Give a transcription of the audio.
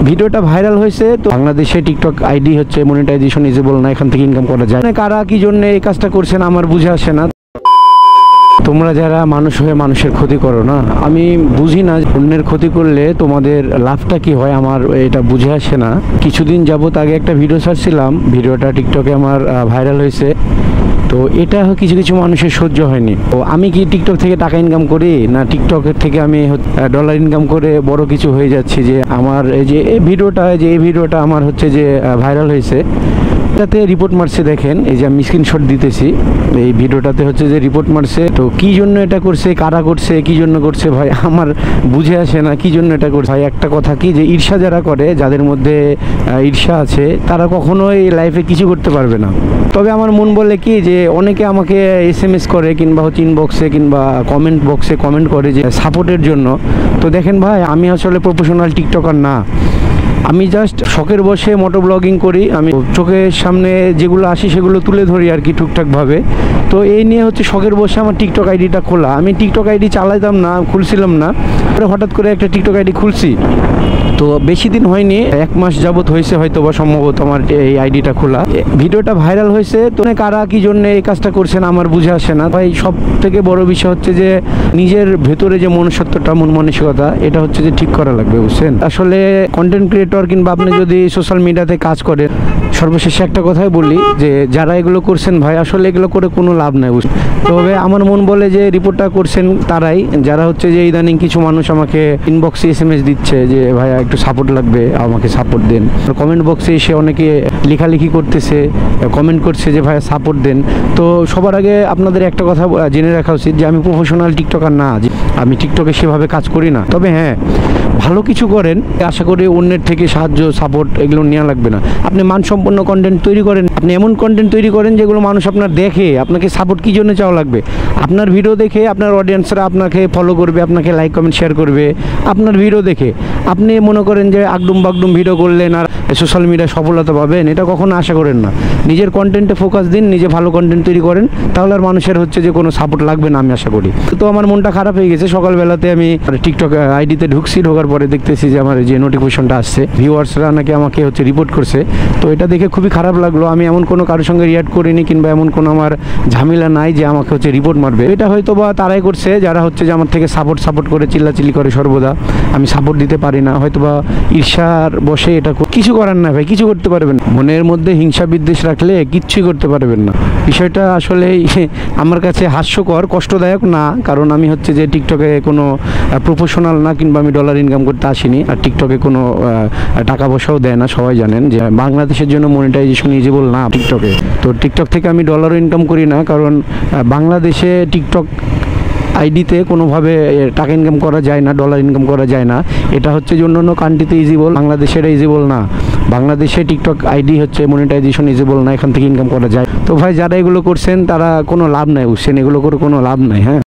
ভিডিওটা ভাইরাল হয়েছে, তো বাংলাদেশে টিকটক আইডি হচ্ছে মনিটাইজেশন ইজেবল না, এখান থেকে ইনকাম করা যায় না। কারা কি জন্য এই কাজটা করছেন আমার বুঝে আসে না। তোমরা যারা মানুষ হয়ে মানুষের ক্ষতি করো না, আমি বুঝি না অন্যের ক্ষতি করলে তোমাদের লাভটা কি হয়, আমার এটা বুঝে আসে না। কিছুদিন যাবত আগে একটা ভিডিও ছাড়ছিলাম, ভিডিওটা টিকটকে আমার ভাইরাল হয়েছে। তো এটা কিছু কিছু মানুষের সহ্য হয়নি। তো আমি কি টিকটক থেকে টাকা ইনকাম করি না টিকটকের থেকে আমি ডলার ইনকাম করে বড় কিছু হয়ে যাচ্ছি, যে আমার এই যে এই ভিডিওটা আমার হচ্ছে যে ভাইরাল হয়েছে, এটাতে রিপোর্ট মারছে। দেখেন এই যে আমি স্ক্রিনশট দিতেছি, এই ভিডিওটাতে হচ্ছে যে রিপোর্ট মারছে। তো কি জন্য এটা করছে, কারা করছে, কি জন্য করছে ভাই আমার বুঝে আসে না কি জন্য এটা করছে। ভাই একটা কথা কি, যে ঈর্ষা যারা করে, যাদের মধ্যে ঈর্ষা আছে, তারা কখনোই লাইফে কিছু করতে পারবে না। তবে আমার মন বলে কি, যে অনেকে আমাকে SMS করে কিংবা হচ্ছে ইনবক্সে কিংবা কমেন্ট বক্সে কমেন্ট করে যে সাপোর্টের জন্য। তো দেখেন ভাই, আমি আসলে প্রফেশনাল টিকটকার না, আমি জাস্ট শখের বসে মোটো ব্লগিং করি। আমি চোখের সামনে যেগুলো আসি সেগুলো তুলে ধরি আর কি টুকটাকভাবে। তো এই নিয়ে হচ্ছে শখের বসে আমার টিকটক আইডিটা খোলা। আমি টিকটক আইডি চালাইতাম না, খুলছিলাম না, হঠাৎ করে একটা টিকটক আইডি খুলছি। তো বেশি দিন হয়নি, 1 মাস যাবত হয়েছে হয়তো বা, সম্ভবত আমার এই আইডিটা খোলা। ভিডিওটা ভাইরাল হয়েছে, তো কারা কি জন্য এই কাজটা করছেন আমার বুঝে আসে না ভাই। সব থেকে বড় বিষয় হচ্ছে যে নিজের ভেতরে যে মনুষ্যত্বটা, মন মানসিকতা, এটা হচ্ছে যে ঠিক করা লাগবে, বুঝছেন। আসলে কন্টেন্ট ক্রিয়েটর কিংবা আপনি যদি সোশ্যাল মিডিয়াতে কাজ করেন, সর্বশেষে একটা কথাই বলি, যে যারা এগুলো করছেন ভাই, আসলে এগুলো করে কোনো লাভ নাই, বুঝছেন। তবে আমার মন বলে যে রিপোর্টটা করছেন তারাই, যারা হচ্ছে যে ইদানিং কিছু মানুষ আমাকে ইনবক্সে SMS দিচ্ছে যে ভাইয়া একটু সাপোর্ট লাগবে, আমাকে সাপোর্ট দেন। কমেন্ট বক্সে এসে অনেকে লেখালেখি করতেছে, কমেন্ট করছে যে ভাইয়া সাপোর্ট দেন। তো সবার আগে আপনাদের একটা কথা জেনে রাখা উচিত, যে আমি প্রফেশনাল টিকটকার না, আমি টিকটকে সেভাবে কাজ করি না। তবে হ্যাঁ, ভালো কিছু করেন, আশা করি অন্যের থেকে সাহায্য, সাপোর্ট এগুলো নেওয়া লাগবে না। আপনি মানসম্পন্ন কন্টেন্ট তৈরি করেন, আপনি এমন কন্টেন্ট তৈরি করেন যেগুলো মানুষ আপনার দেখে, আপনাকে সাপোর্ট কী জন্য চাওয়া লাগবে। আপনার ভিডিও দেখে আপনার অডিয়েন্সরা আপনাকে ফলো করবে, আপনাকে লাইক কমেন্ট শেয়ার করবে আপনার ভিডিও দেখে। আপনি মনে করেন যে আগডুম বাগডুম ভিডিও করলেন আর সোশ্যাল মিডিয়ায় সফলতা পাবেন, এটা কখনো আশা করেন না। নিজের কন্টেন্টে ফোকাস দিন, নিজে ভালো কন্টেন্ট তৈরি করেন, তাহলে আর মানুষের হচ্ছে যে কোনো সাপোর্ট লাগবে না, আমি আশা করি। তো আমার মনটা খারাপ হয়ে গেছে, সকালবেলাতে আমি টিকটক আইডিতে ঢুকছি, ঢোকার পরে দেখতেছি যে আমার যে নোটিফিকেশনটা আসছে, ভিউয়ার্সরা নাকি আমাকে হচ্ছে রিপোর্ট করছে। তো এটা দেখে খুবই খারাপ লাগলো। আমি এমন কোনো কারোর সঙ্গে রিয়াক্ট করিনি, কিংবা এমন কোনো আমার ঝামেলা নাই যে আমাকে হচ্ছে রিপোর্ট মারবে। এটা হয়তো বা তারাই করছে যারা হচ্ছে যে আমার থেকে সাপোর্ট করে চিল্লাচিল্লি করে সর্বদা। আমি সাপোর্ট দিতে পারি না, হয়তো বা ঈর্ষার বসে এটা কিছু করার না ভাই, কিছু করতে পারবেন না। মনের মধ্যে হিংসা বিদ্বেষ রাখলে কিচ্ছুই করতে পারবেন না। বিষয়টা আসলে আমার কাছে হাস্যকর, কষ্টদায়ক না, কারণ আমি হচ্ছে যে টিকটকে কোনো প্রফেশনাল না, কিংবা আমি ডলার ইনকাম করতে আসিনি। আর টিকটকে কোনো টাকা পয়সাও দেয় না, সবাই জানেন যে বাংলাদেশের জন্য মনিটাইজেশন ইজেবল না টিকটকে। তো টিকটক থেকে আমি ডলারও ইনকাম করি না, কারণ বাংলাদেশে টিকটক আইডিতে কোনোভাবে টাকা ইনকাম করা যায় না, ডলার ইনকাম করা যায় না। এটা হচ্ছে যে অন্য কান্ট্রিতে ইজিবল, বাংলাদেশের ইজিবল না। বাংলাদেশে টিকটক আইডি হচ্ছে মনিটাইজেশন ইজেবল না, এখান থেকে ইনকাম করা যায়। তো ভাই যারা এগুলো করছেন তারা কোনো লাভ নাই, বুঝছেন, এগুলো করে কোনো লাভ নাই। হ্যাঁ।